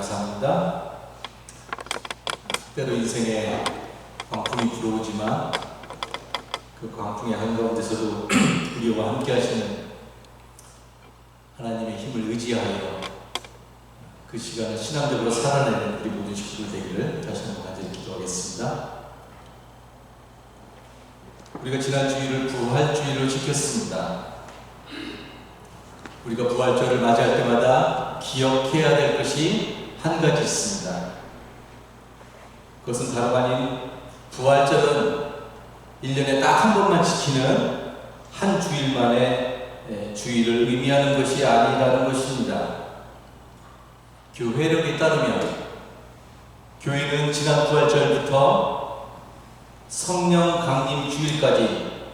감사합니다. 때로 인생에 광풍이 불어오지만 그 광풍의 한가운데서도 우리와 함께 하시는 하나님의 힘을 의지하여 그 시간을 신앙적으로 살아내는 우리 모든 식구들 되기를 다시 한번 간절히 기도하겠습니다. 우리가 지난 주일을 부활주의로 지켰습니다. 우리가 부활절을 맞이할 때마다 기억해야 될 것이 한 가지 있습니다. 그것은 다름 아닌 부활절은 1년에 딱 한 번만 지키는 한 주일만의 주일을 의미하는 것이 아니라는 것입니다. 교회력에 따르면 교회는 지난 부활절부터 성령 강림 주일까지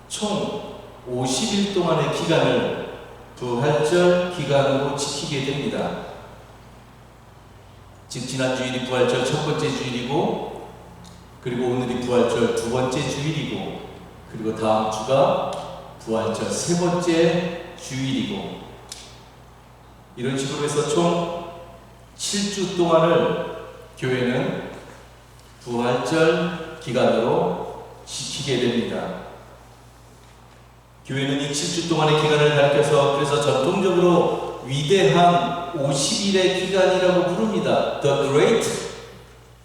총 50일 동안의 기간을 부활절 기간으로 지키게 됩니다. 즉 지난 주일이 부활절 첫 번째 주일이고, 그리고 오늘이 부활절 두 번째 주일이고, 그리고 다음 주가 부활절 세 번째 주일이고, 이런 식으로 해서 총 7주 동안을 교회는 부활절 기간으로 지키게 됩니다. 교회는 이 7주 동안의 기간을 밝혀서 그래서 전통적으로 위대한 50일의 기간이라고 부릅니다. The Great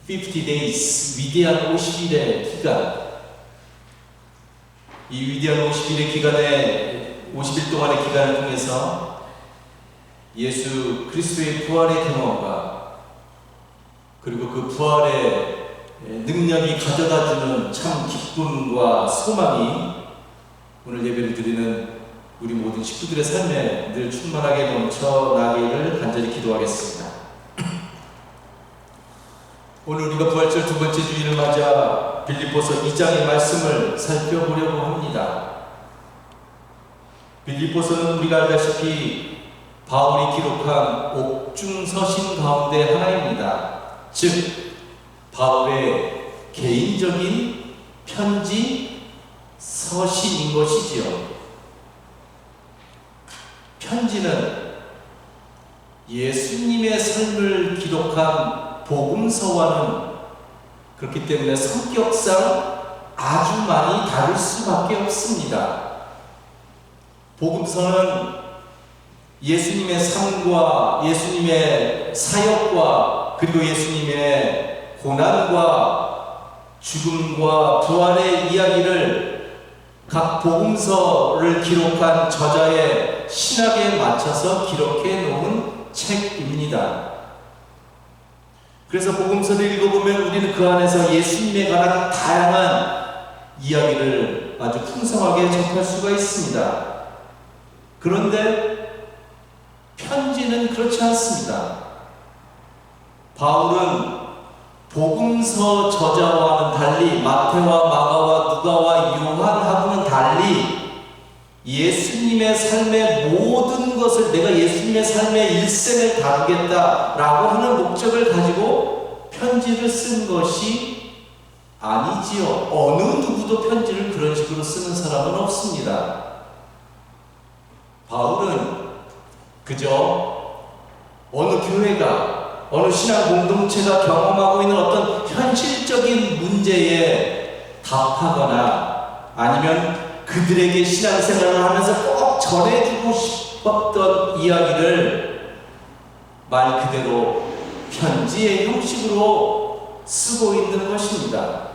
50 Days, 위대한 50일의 기간. 이 위대한 50일의 기간에 50일 동안의 기간을 통해서 예수 그리스도의 부활의 경험과 그리고 그 부활의 능력이 가져다주는 참 기쁨과 소망이 오늘 예배를 드리는 우리 모든 식구들의 삶에 늘 충만하게 넘쳐나기를 간절히 기도하겠습니다. 오늘 우리가 부활절 두 번째 주일을 맞아 빌립보서 2장의 말씀을 살펴보려고 합니다. 빌립보서는 우리가 알다시피 바울이 기록한 옥중서신 가운데 하나입니다. 즉 바울의 개인적인 편지 서신인 것이지요. 편지는 예수님의 삶을 기록한 복음서와는 그렇기 때문에 성격상 아주 많이 다를 수밖에 없습니다. 복음서는 예수님의 삶과 예수님의 사역과 그리고 예수님의 고난과 죽음과 부활의 이야기를 각 복음서를 기록한 저자의 신학에 맞춰서 기록해 놓은 책입니다. 그래서 복음서를 읽어보면 우리는 그 안에서 예수님에 관한 다양한 이야기를 아주 풍성하게 접할 수가 있습니다. 그런데 편지는 그렇지 않습니다. 바울은 복음서 저자와는 달리 마태와 마가와 누가와 요한하고는 달리 예수님의 삶의 모든 것을 내가 예수님의 삶의 일생을 다루겠다라고 하는 목적을 가지고 편지를 쓴 것이 아니지요. 어느 누구도 편지를 그런 식으로 쓰는 사람은 없습니다. 바울은 그저 어느 교회가 어느 신앙 공동체가 경험하고 있는 어떤 현실적인 문제에 답하거나 아니면 그들에게 신앙생활을 하면서 꼭 전해주고 싶었던 이야기를 말 그대로 편지의 형식으로 쓰고 있는 것입니다.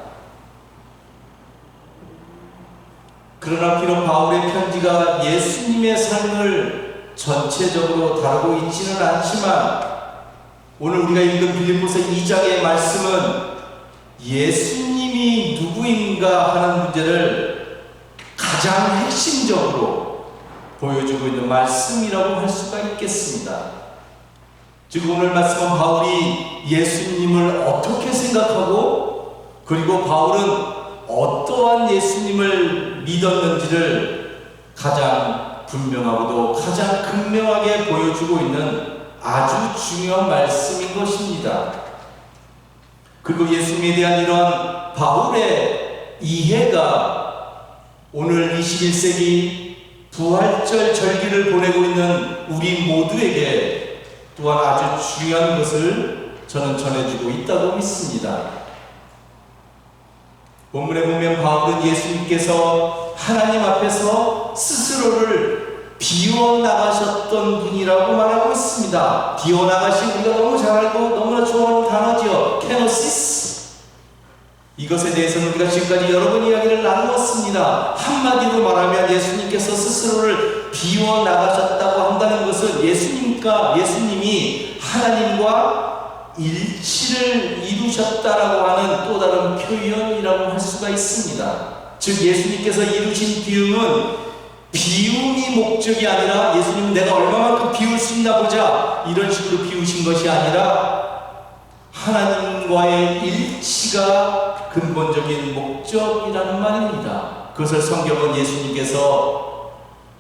그러나 비록 바울의 편지가 예수님의 삶을 전체적으로 다루고 있지는 않지만 오늘 우리가 읽은 빌립보서 2장의 말씀은 예수님이 누구인가 하는 문제를 가장 핵심적으로 보여주고 있는 말씀이라고 할 수가 있겠습니다. 즉 오늘 말씀은 바울이 예수님을 어떻게 생각하고 그리고 바울은 어떠한 예수님을 믿었는지를 가장 분명하고도 가장 극명하게 보여주고 있는 아주 중요한 말씀인 것입니다. 그리고 예수님에 대한 이런 바울의 이해가 오늘 21세기 부활절 절기를 보내고 있는 우리 모두에게 또한 아주 중요한 것을 저는 전해주고 있다고 믿습니다. 본문에 보면 바울은 예수님께서 하나님 앞에서 스스로를 비워나가셨던 분이라고 말하고 있습니다. 비워나가신 우리가 너무 잘 알고 너무나 좋아하는 단어지요. 케노시스. 이것에 대해서는 우리가 지금까지 여러 번 이야기를 나누었습니다. 한마디로 말하면 예수님께서 스스로를 비워나가셨다고 한다는 것은 예수님이 하나님과 일치를 이루셨다라고 하는 또 다른 표현이라고 할 수가 있습니다. 즉 예수님께서 이루신 비움은 비움이 목적이 아니라 예수님은 내가 얼마만큼 비울 수 있나 보자 이런 식으로 비우신 것이 아니라 하나님과의 일치가 근본적인 목적이라는 말입니다. 그것을 성경은 예수님께서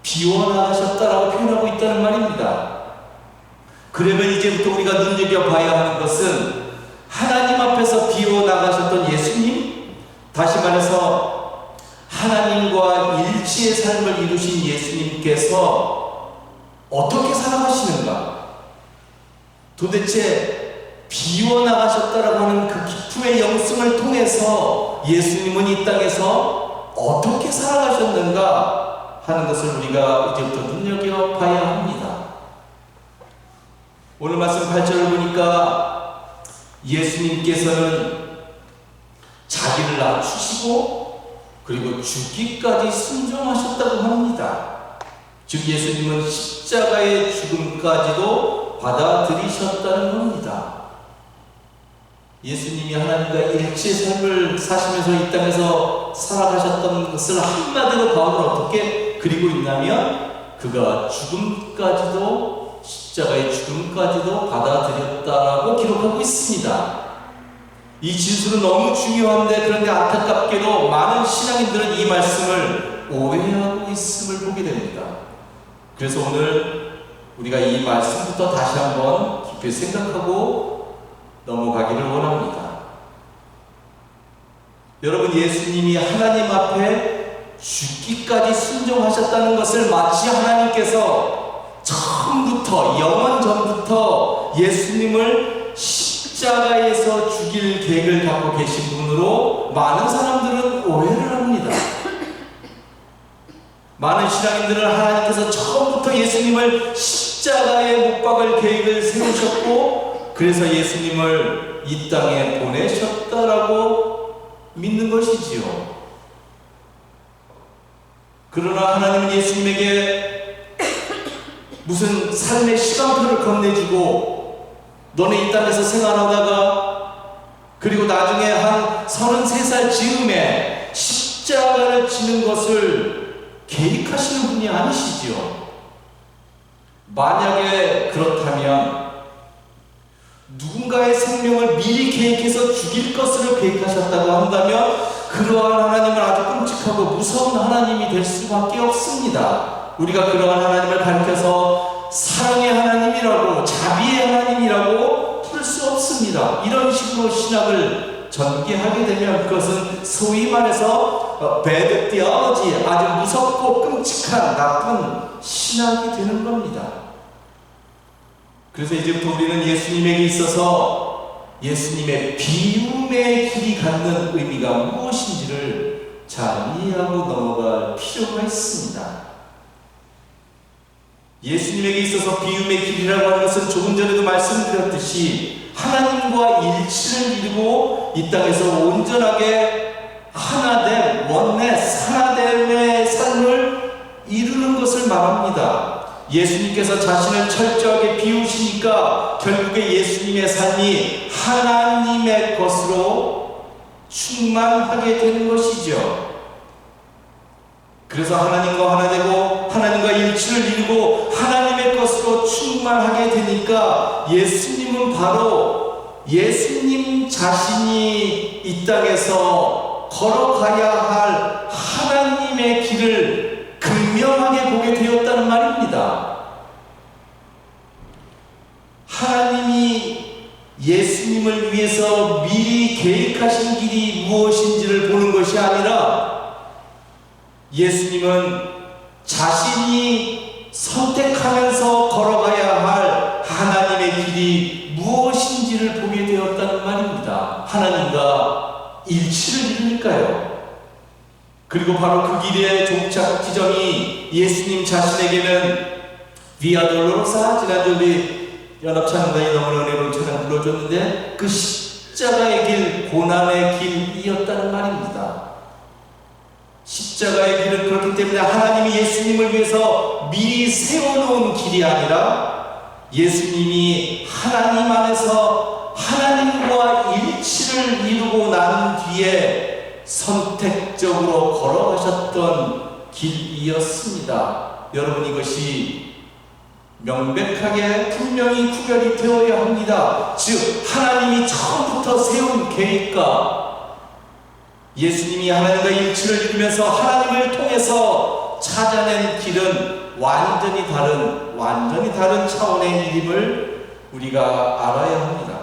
비워나가셨다라고 표현하고 있다는 말입니다. 그러면 이제부터 우리가 눈여겨봐야 하는 것은 하나님 앞에서 비워나가셨던 예수님, 다시 말해서 하나님과 일치의 삶을 이루신 예수님께서 어떻게 살아가시는가? 도대체 비워나가셨다라고 하는 그 기쁨의 영성을 통해서 예수님은 이 땅에서 어떻게 살아가셨는가 하는 것을 우리가 이제부터 눈여겨봐야 합니다. 오늘 말씀 8절을 보니까 예수님께서는 자기를 낮추시고 그리고 죽기까지 순종하셨다고 합니다. 즉 예수님은 십자가의 죽음까지도 받아들이셨다는 겁니다. 예수님이 하나님과 일치의 삶을 사시면서 이 땅에서 살아가셨던 것을 한마디로 바울은 어떻게 그리고 있냐면 그가 죽음까지도 십자가의 죽음까지도 받아들였다라고 기록하고 있습니다. 이 진술은 너무 중요한데 그런데 안타깝게도 많은 신앙인들은 이 말씀을 오해하고 있음을 보게 됩니다. 그래서 오늘 우리가 이 말씀부터 다시 한번 깊이 생각하고 넘어가기를 원합니다. 여러분 예수님이 하나님 앞에 죽기까지 순종하셨다는 것을 마치 하나님께서 처음부터 영원 전부터 예수님을 십자가에서 죽일 계획을 갖고 계신 분으로 많은 사람들은 오해를 합니다. 많은 신앙인들은 하나님께서 처음부터 예수님을 십자가에 못 박을 계획을 세우셨고 그래서 예수님을 이 땅에 보내셨다라고 믿는 것이지요. 그러나 하나님은 예수님에게 무슨 삶의 시간표를 건네주고 너는 이 땅에서 생활하다가 그리고 나중에 한 33살 즈음에 십자가를 지는 것을 계획하시는 분이 아니시지요. 만약에 그렇다면 누군가의 생명을 미리 계획해서 죽일 것으로 계획하셨다고 한다면 그러한 하나님은 아주 끔찍하고 무서운 하나님이 될 수밖에 없습니다. 우리가 그러한 하나님을 가리켜서 사랑의 하나님이라고 자비의 하나님이라고 부를 수 없습니다. 이런 식으로 신학을 전개하게 되면 그것은 소위 말해서 bad theology, 아주 무섭고 끔찍한 나쁜 신학이 되는 겁니다. 그래서 이제부터 우리는 예수님에게 있어서 예수님의 비움의 길이 갖는 의미가 무엇인지를 잘 이해하고 넘어갈 필요가 있습니다. 예수님에게 있어서 비움의 길이라고 하는 것은 조금 전에도 말씀드렸듯이 하나님과 일치를 이루고 이 땅에서 온전하게 하나됨, 원네스, 하나됨의 삶을 이루는 것을 말합니다. 예수님께서 자신을 철저하게 비우시니까 결국에 예수님의 삶이 하나님의 것으로 충만하게 되는 것이죠. 그래서 하나님과 하나 되고 하나님과 일치를 이루고 하나님의 것으로 충만하게 되니까 예수님은 바로 예수님 자신이 이 땅에서 걸어가야 할 하나님의 길을 극명하게 보게 되었다는 말입니다. 하나님이 예수님을 위해서 미리 계획하신 길이 무엇인지를 보는 것이 아니라 예수님은 자신이 선택하면서 걸어가야 할 하나님의 하나님의 길이 무엇인지를 보게 되었다는 말입니다. 하나님과 일치를 이루니까요. 그리고 바로 그 길의 종착 지점이 예수님 자신에게는 비아 돌로로사, 지난주 우리 연합찬양단이 너무 은혜로운 찬양 불러줬는데 그 십자가의 길, 고난의 길이었다는 말입니다. 십자가의 길은 그렇기 때문에 하나님이 예수님을 위해서 미리 세워놓은 길이 아니라 예수님이 하나님 안에서 하나님과 일치를 이루고 난 뒤에 선택적으로 걸어가셨던 길이었습니다. 여러분, 이것이 명백하게 분명히 구별이 되어야 합니다. 즉 하나님이 처음부터 세운 계획과 예수님이 하나님과 일치를 이루면서 하나님을 통해서 찾아낸 길은 완전히 다른 차원의 일임을 우리가 알아야 합니다.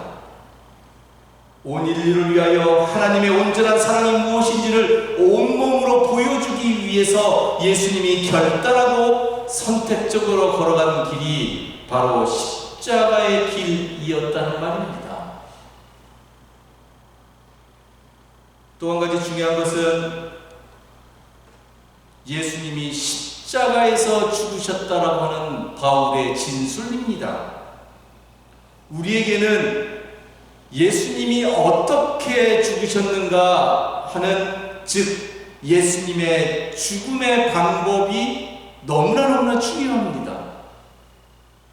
온 인류를 위하여 하나님의 온전한 사랑이 무엇인지를 온몸으로 보여주기 위해서 예수님이 결단하고 선택적으로 걸어간 길이 바로 십자가의 길이었다는 말입니다. 또 한 가지 중요한 것은 예수님이 십자가에서 죽으셨다라고 하는 바울의 진술입니다. 우리에게는 예수님이 어떻게 죽으셨는가 하는, 즉 예수님의 죽음의 방법이 너무나 중요합니다.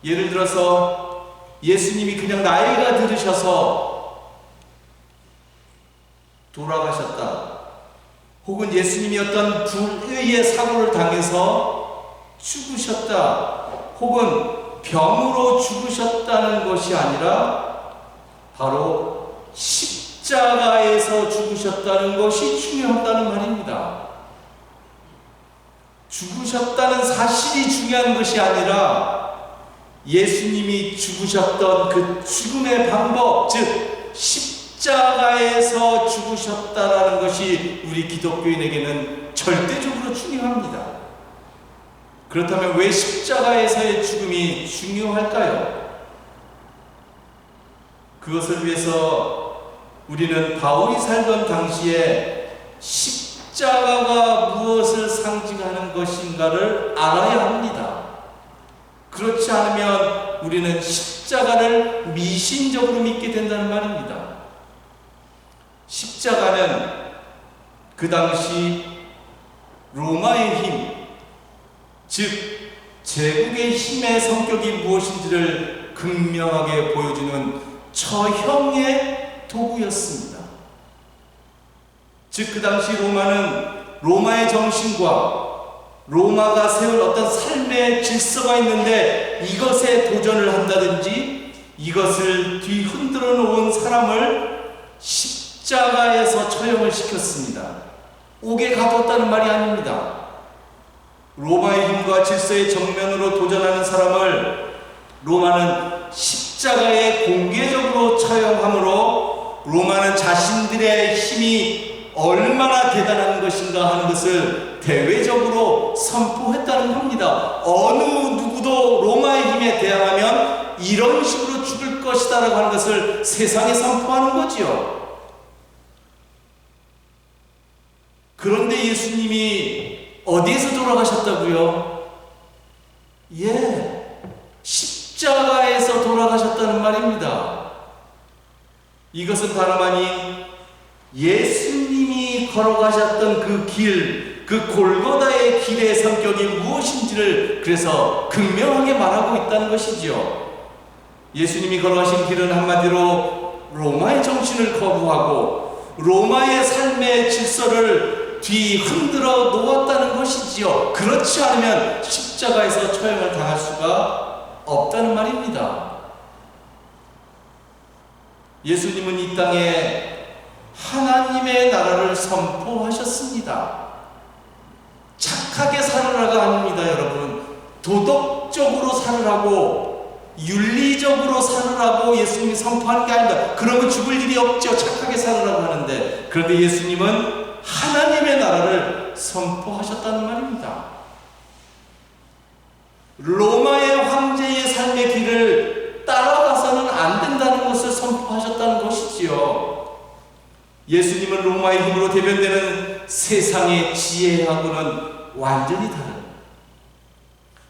예를 들어서 예수님이 그냥 나이가 들으셔서 돌아가셨다, 혹은 예수님이 어떤 불의의 사고를 당해서 죽으셨다, 혹은 병으로 죽으셨다는 것이 아니라 바로 십자가에서 죽으셨다는 것이 중요하다는 말입니다. 죽으셨다는 사실이 중요한 것이 아니라 예수님이 죽으셨던 그 죽음의 방법, 즉 십자가에서 죽으셨다라는 것이 우리 기독교인에게는 절대적으로 중요합니다. 그렇다면 왜 십자가에서의 죽음이 중요할까요? 그것을 위해서 우리는 바울이 살던 당시에 십자가가 무엇을 상징하는 것인가를 알아야 합니다. 그렇지 않으면 우리는 십자가를 미신적으로 믿게 된다는 말입니다. 십자가는 그 당시 로마의 힘, 즉 제국의 힘의 성격이 무엇인지를 극명하게 보여주는 처형의 도구였습니다. 즉 그 당시 로마는 로마의 정신과 로마가 세운 어떤 삶의 질서가 있는데 이것에 도전을 한다든지 이것을 뒤흔들어 놓은 사람을 십자가에서 처형을 시켰습니다. 옥에 가뒀다는 말이 아닙니다. 로마의 힘과 질서의 정면으로 도전하는 사람을 로마는 십자가에 공개적으로 처형함으로 로마는 자신들의 힘이 얼마나 대단한 것인가 하는 것을 대외적으로 선포했다는 겁니다. 어느 누구도 로마의 힘에 대항하면 이런 식으로 죽을 것이다 라고 하는 것을 세상에 선포하는 거지요. 그런데 예수님이 어디에서 돌아가셨다고요? 십자가에서 돌아가셨다는 말입니다. 이것은 다름 아닌 예수님이 걸어가셨던 그 길, 그 골고다의 길의 성격이 무엇인지를 그래서 극명하게 말하고 있다는 것이지요. 예수님이 걸어가신 길은 한마디로 로마의 정신을 거부하고 로마의 삶의 질서를 뒤흔들어 놓았다는 것이지요. 그렇지 않으면 십자가에서 처형을 당할 수가 없다는 말입니다. 예수님은 이 땅에 하나님의 나라를 선포하셨습니다. 착하게 살으라가 아닙니다, 여러분. 도덕적으로 살으라고, 윤리적으로 살으라고 예수님이 선포하는 게 아닙니다. 그러면 죽을 일이 없죠. 착하게 살으라고 하는데. 그런데 예수님은 하나님의 나라를 선포하셨다는 말입니다. 로마의 황제의 삶의 길을 따라가서는 예수님은 로마의 힘으로 대변되는 세상의 지혜하고는 완전히 다른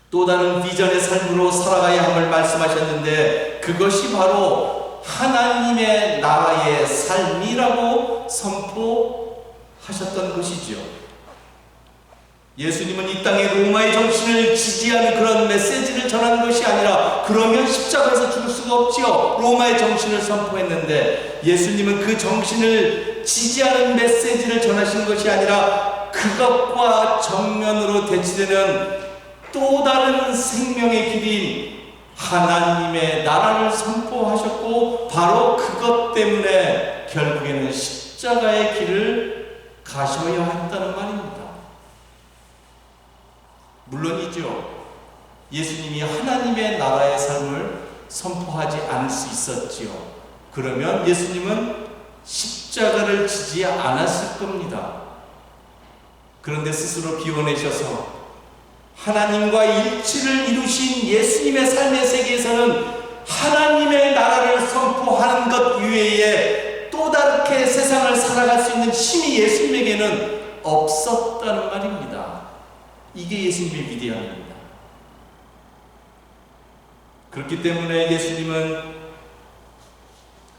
또 다른 비전의 삶으로 살아가야 함을 말씀하셨는데, 그것이 바로 하나님의 나라의 삶이라고 선포하셨던 것이지요. 예수님은 이 땅에 로마의 정신을 지지하는 그런 메시지를 전하는 것이 아니라, 그러면 십자가에서 죽을 수가 없지요. 로마의 정신을 선포했는데, 예수님은 그 정신을 지지하는 메시지를 전하신 것이 아니라 그것과 정면으로 대치되는 또 다른 생명의 길인 하나님의 나라를 선포하셨고, 바로 그것 때문에 결국에는 십자가의 길을 가셔야 했다는 말입니다. 물론이죠. 예수님이 하나님의 나라의 삶을 선포하지 않을 수 있었지요. 그러면 예수님은 십자가를 지지 않았을 겁니다. 그런데 스스로 비워내셔서 하나님과 일치를 이루신 예수님의 삶의 세계에서는 하나님의 나라를 선포하는 것 이외에 또 다르게 세상을 살아갈 수 있는 힘이 예수님에게는 없었다는 말입니다. 이게 예수님의 위대함입니다. 그렇기 때문에 예수님은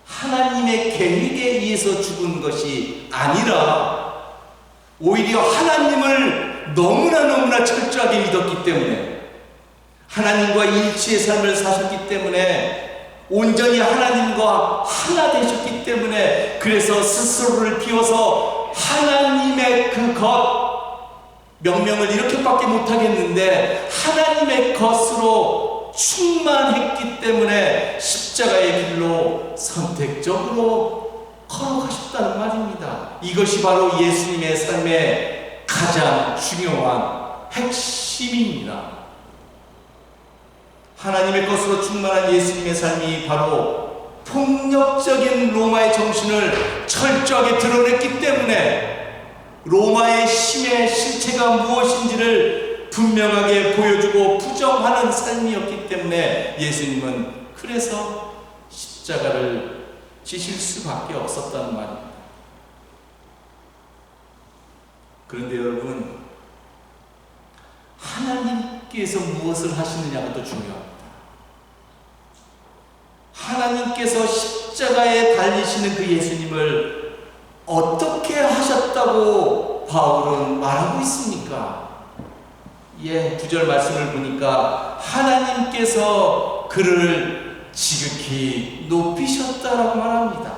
하나님의 계획에 의해서 죽은 것이 아니라 오히려 하나님을 너무나 철저하게 믿었기 때문에, 하나님과 일치의 삶을 사셨기 때문에, 온전히 하나님과 하나 되셨기 때문에, 그래서 스스로를 비워서 하나님의 그 것, 명령을 이렇게밖에 못하겠는데 하나님의 것으로 충만했기 때문에 십자가의 길로 선택적으로 걸어가셨다는 말입니다. 이것이 바로 예수님의 삶의 가장 중요한 핵심입니다. 하나님의 것으로 충만한 예수님의 삶이 바로 폭력적인 로마의 정신을 철저하게 드러냈기 때문에, 로마의 힘의 실체가 무엇인지를 분명하게 보여주고 부정하는 삶이었기 때문에 예수님은 그래서 십자가를 지실 수밖에 없었다는 말입니다. 그런데 여러분, 하나님께서 무엇을 하시느냐가 더 중요합니다. 하나님께서 십자가에 달리시는 그 예수님을 어떻게 하셨다고 바울은 말하고 있습니까? 9절 말씀을 보니까 하나님께서 그를 지극히 높이셨다라고 말합니다.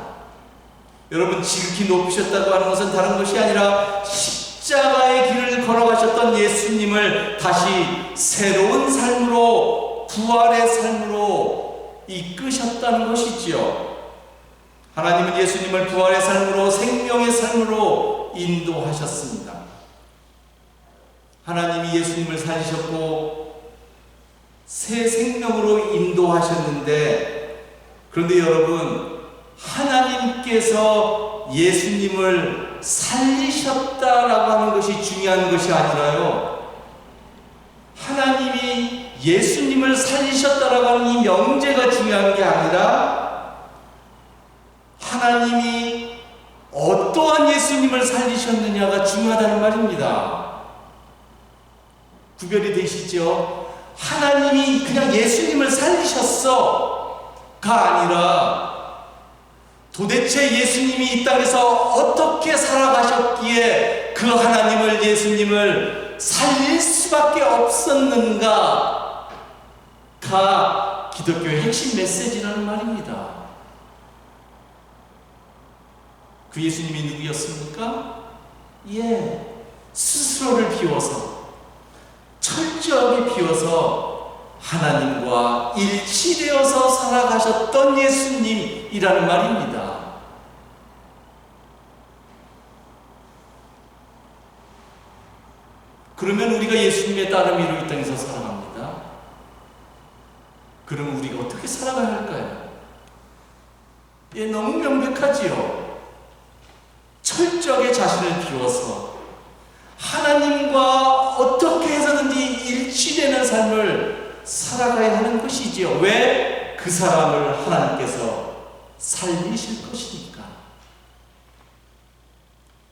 여러분, 지극히 높이셨다고 하는 것은 다른 것이 아니라 십자가의 길을 걸어가셨던 예수님을 다시 새로운 삶으로, 부활의 삶으로 이끄셨다는 것이지요. 하나님은 예수님을 부활의 삶으로, 생명의 삶으로 인도하셨습니다. 하나님이 예수님을 살리셨고 새 생명으로 인도하셨는데, 그런데 여러분, 하나님께서 예수님을 살리셨다라고 하는 것이 중요한 것이 아니라요, 하나님이 예수님을 살리셨다라고 하는 이 명제가 중요한 게 아니라, 하나님이 어떠한 예수님을 살리셨느냐가 중요하다는 말입니다. 구별이 되시죠? 하나님이 그냥 예수님을 살리셨어가 아니라, 도대체 예수님이 이 땅에서 어떻게 살아가셨기에 그 하나님을, 예수님을 살릴 수밖에 없었는가가 기독교의 핵심 메시지라는 말입니다. 그 예수님이 누구였습니까? 스스로를 비워서, 철저하게 비워서 하나님과 일치되어서 살아가셨던 예수님이라는 말입니다. 그러면 우리가 예수님의 따르미로 이 땅에서 살아갑니다. 그럼 우리가 어떻게 살아가야 할까요? 너무 명백하지요. 철저하게 자신을 비워서 하나님과 어떻게 해서든지 일치되는 삶을 살아가야 하는 것이지요. 왜? 그 사람을 하나님께서 살리실 것이니까.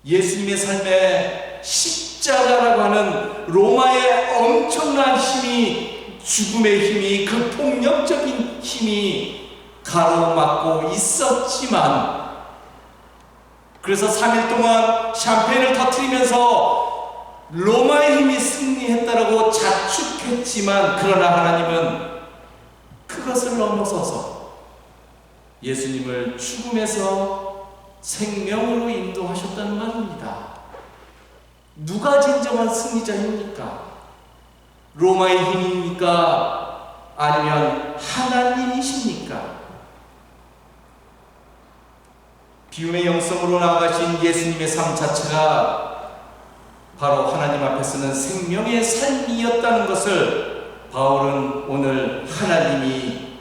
예수님의 삶에 십자가라고 하는 로마의 엄청난 힘이, 죽음의 힘이, 그 폭력적인 힘이 가로막고 있었지만, 그래서 3일 동안 샴페인을 터뜨리면서 로마의 힘이 승리했다라고 자축했지만, 그러나 하나님은 그것을 넘어서서 예수님을 죽음에서 생명으로 인도하셨다는 말입니다. 누가 진정한 승리자입니까? 로마의 힘입니까? 아니면 하나님이십니까? 비움의 영성으로 나아가신 예수님의 삶 자체가 바로 하나님 앞에서는 생명의 삶이었다는 것을 바울은 오늘 하나님이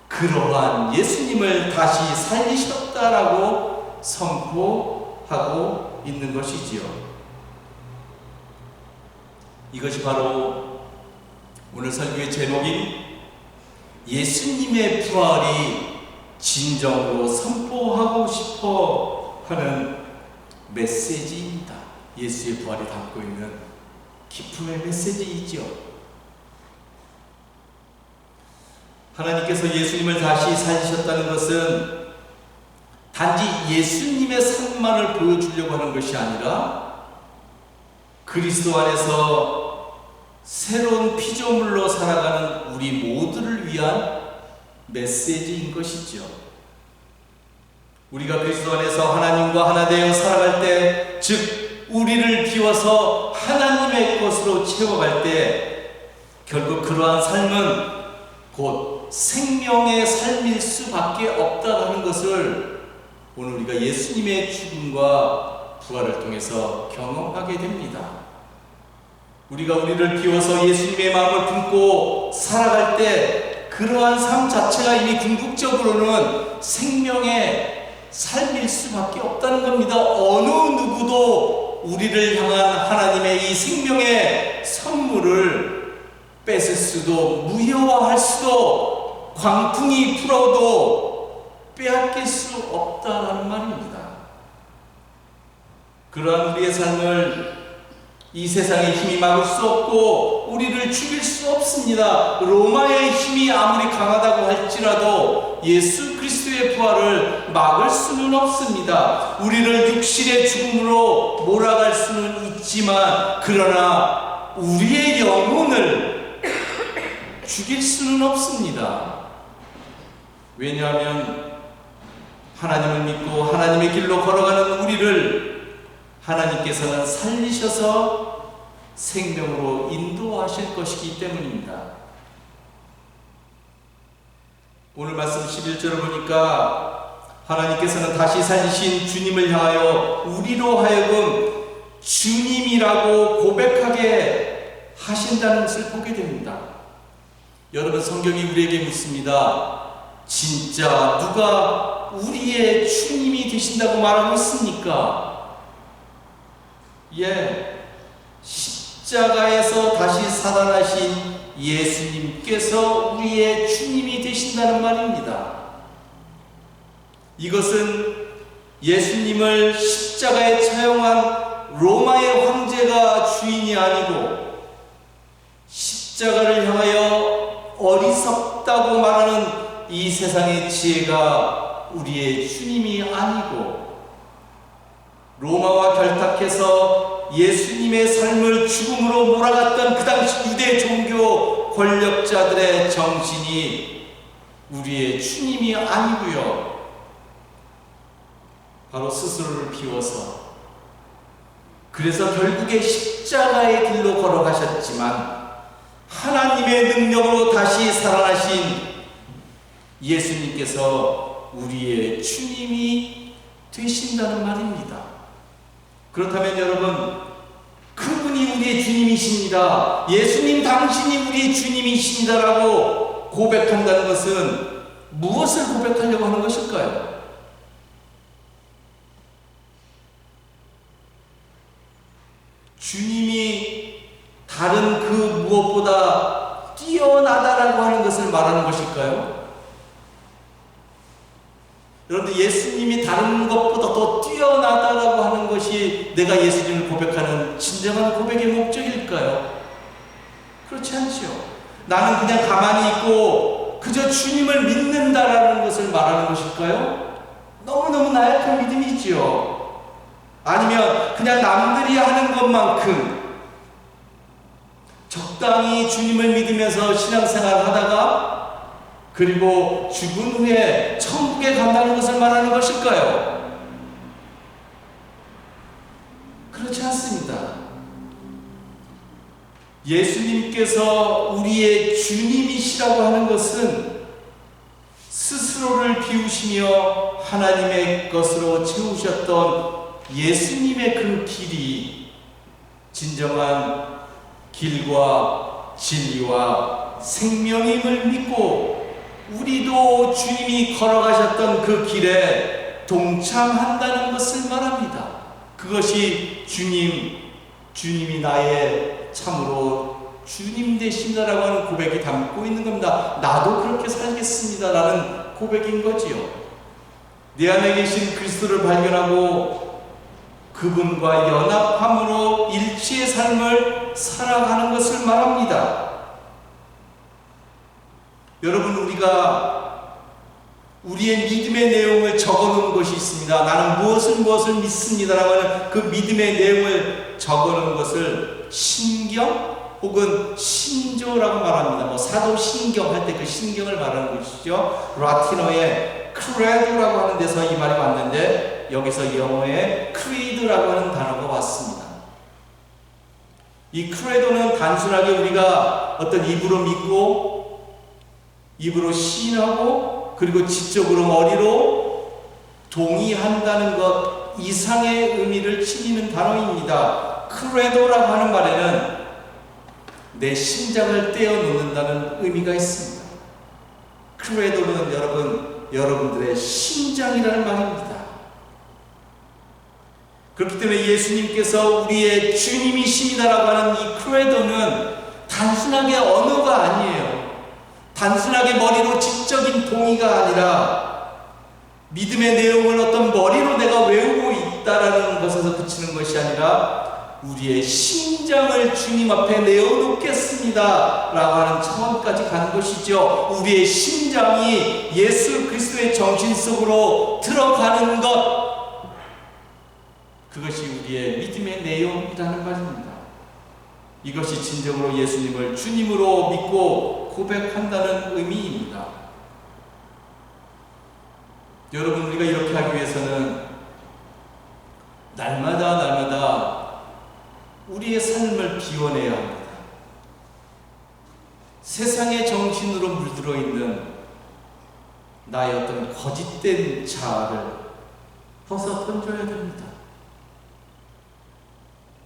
그러한 예수님을 다시 살리셨다라고 선포하고 있는 것이지요. 이것이 바로 오늘 설교의 제목인 예수님의 부활이 진정으로 선포하고 싶어 하는 메시지입니다. 예수의 부활이 담고 있는 기쁨의 메시지이죠. 하나님께서 예수님을 다시 살리셨다는 것은 단지 예수님의 삶만을 보여주려고 하는 것이 아니라 그리스도 안에서 새로운 피조물로 살아가는 우리 모두를 위한 메시지인 것이죠. 우리가 그리스도 안에서 하나님과 하나 되어 살아갈 때, 즉 우리를 비워서 하나님의 것으로 채워갈 때, 결국 그러한 삶은 곧 생명의 삶일 수밖에 없다는 것을 오늘 우리가 예수님의 죽음과 부활을 통해서 경험하게 됩니다. 우리가 우리를 비워서 예수님의 마음을 품고 살아갈 때 그러한 삶 자체가 이미 궁극적으로는 생명의 삶일 수밖에 없다는 겁니다. 어느 누구도 우리를 향한 하나님의 이 생명의 선물을 뺏을 수도, 무효화할 수도, 광풍이 불어도 빼앗길 수 없다는 말입니다. 그러한 우리의 삶을 이 세상의 힘이 막을 수 없고 우리를 죽일 수 없습니다. 로마의 힘이 아무리 강하다고 할지라도 예수 그리스도의 부활을 막을 수는 없습니다. 우리를 육신의 죽음으로 몰아갈 수는 있지만, 그러나 우리의 영혼을 죽일 수는 없습니다. 왜냐하면 하나님을 믿고 하나님의 길로 걸어가는 우리를 하나님께서는 살리셔서 생명으로 인도하실 것이기 때문입니다. 오늘 말씀 11절을 보니까 하나님께서는 다시 살리신 주님을 향하여 우리로 하여금 주님이라고 고백하게 하신다는 것을 보게 됩니다. 여러분, 성경이 우리에게 묻습니다. 진짜 누가 우리의 주님이 되신다고 말하고 있습니까? 십자가에서 다시 살아나신 예수님께서 우리의 주님이 되신다는 말입니다. 이것은 예수님을 십자가에 처형한 로마의 황제가 주인이 아니고, 십자가를 향하여 어리석다고 말하는 이 세상의 지혜가 우리의 주님이 아니고, 로마와 결탁해서 예수님의 삶을 죽음으로 몰아갔던 그 당시 유대 종교 권력자들의 정신이 우리의 주님이 아니고요, 바로 스스로를 비워서, 그래서 결국에 십자가의 길로 걸어가셨지만 하나님의 능력으로 다시 살아나신 예수님께서 우리의 주님이 되신다는 말입니다. 그렇다면 여러분, 그분이 우리의 주님이십니다, 예수님 당신이 우리의 주님이십니다라고 고백한다는 것은 무엇을 고백하려고 하는 것일까요? 주님이 다른 그 무엇보다 뛰어나다라고 하는 것을 말하는 것일까요? 여러분들 예수님이 다른 것보다 더 뛰어나다라고 하는 것이 내가 예수님을 고백하는 진정한 고백의 목적일까요? 그렇지 않죠. 나는 그냥 가만히 있고 그저 주님을 믿는다라는 것을 말하는 것일까요? 너무너무 나약한 믿음이지요. 아니면 그냥 남들이 하는 것만큼 적당히 주님을 믿으면서 신앙생활을 하다가 그리고 죽은 후에 천국에 간다는 것을 말하는 것일까요? 그렇지 않습니다. 예수님께서 우리의 주님이시라고 하는 것은 스스로를 비우시며 하나님의 것으로 채우셨던 예수님의 그 길이 진정한 길과 진리와 생명임을 믿고 우리도 주님이 걸어가셨던 그 길에 동참한다는 것을 말합니다. 그것이 주님이 나의 참으로 주님 되신다라고 하는 고백이 담고 있는 겁니다. 나도 그렇게 살겠습니다라는 고백인 거지요. 내 안에 계신 그리스도를 발견하고 그분과 연합함으로 일치의 삶을 살아가는 것을 말합니다. 여러분, 우리가 우리의 믿음의 내용을 적어놓은 것이 있습니다. 나는 무엇을 믿습니다라고 하는 그 믿음의 내용을 적어놓은 것을 신경 혹은 신조라고 말합니다. 사도 신경 할 때 그 신경을 말하는 것이죠. 라틴어의 크레도라고 하는 데서 이 말이 왔는데 여기서 영어의 크리드라고 하는 단어가 왔습니다. 이 크레도는 단순하게 우리가 어떤 입으로 믿고 입으로 시인하고 그리고 지적으로 머리로 동의한다는 것 이상의 의미를 지니는 단어입니다. 크레도라고 하는 말에는 내 심장을 떼어놓는다는 의미가 있습니다. 크레도는 여러분들의 심장이라는 말입니다. 그렇기 때문에 예수님께서 우리의 주님이십니다라고 하는 이 크레도는 단순하게 언어가 아니에요. 단순하게 머리로 지적인 동의가 아니라 믿음의 내용을 어떤 머리로 내가 외우고 있다라는 것에서 그치는 것이 아니라 우리의 심장을 주님 앞에 내어놓겠습니다 라고 하는 차원까지 가는 것이죠. 우리의 심장이 예수 그리스도의 정신 속으로 들어가는 것, 그것이 우리의 믿음의 내용이라는 말입니다. 이것이 진정으로 예수님을 주님으로 믿고 고백한다는 의미입니다. 여러분, 우리가 이렇게 하기 위해서는 날마다 우리의 삶을 비워내야 합니다. 세상의 정신으로 물들어 있는 나의 어떤 거짓된 자아를 벗어 던져야 됩니다.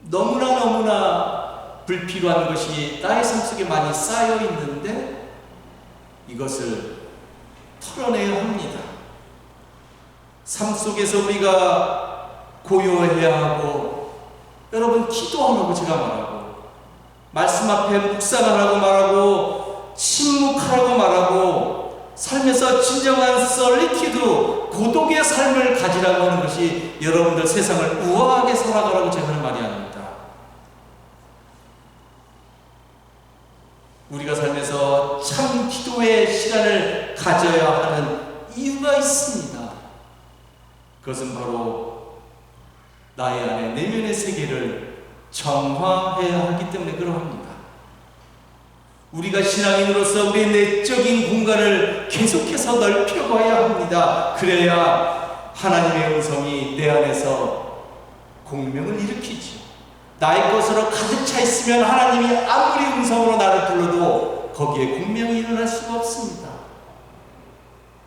너무나 불필요한 것이 나의 삶 속에 많이 쌓여 있는데 이것을 털어내야 합니다. 삶 속에서 우리가 고요해야 하고, 여러분 기도하라고 제가 말하고, 말씀 앞에 묵상하라고 말하고, 침묵하라고 말하고, 삶에서 진정한 솔리튜드, 고독의 삶을 가지라고 하는 것이 여러분들 세상을 우아하게 살아가라고 제가 하는 말이 아닙니다. 우리가 삶에서 참 기도의 시간을 가져야 하는 이유가 있습니다. 그것은 바로 나의 안에 내면의 세계를 정화해야 하기 때문에 그러합니다. 우리가 신앙인으로서 우리의 내적인 공간을 계속해서 넓혀가야 합니다. 그래야 하나님의 음성이 내 안에서 공명을 일으키죠. 나의 것으로 가득 차 있으면 하나님이 아무리 음성으로 나를 불러도 거기에 공명이 일어날 수가 없습니다.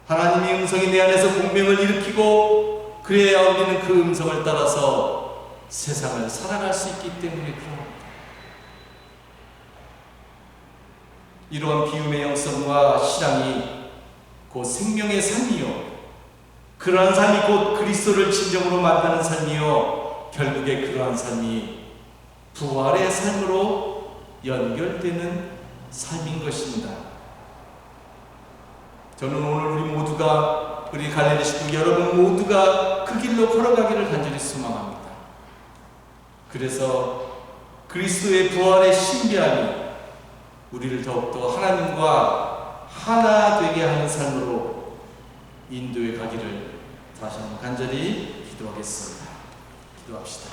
하나님의 음성이 내 안에서 공명을 일으키고 그래야 우리는 그 음성을 따라서 세상을 살아갈 수 있기 때문에 그렇습니다. 이러한 비움의 영성과 신앙이 곧 생명의 삶이요, 그러한 삶이 곧 그리스도를 진정으로 만나는 삶이요, 결국에 그러한 삶이 부활의 삶으로 연결되는 삶인 것입니다. 저는 오늘 우리 모두가 우리 갈릴리 식구 여러분 모두가 그 길로 걸어가기를 간절히 소망합니다. 그래서 그리스도의 부활의 신비함이 우리를 더욱더 하나님과 하나 되게 하는 삶으로 인도해 가기를 다시 한번 간절히 기도하겠습니다. 기도합시다.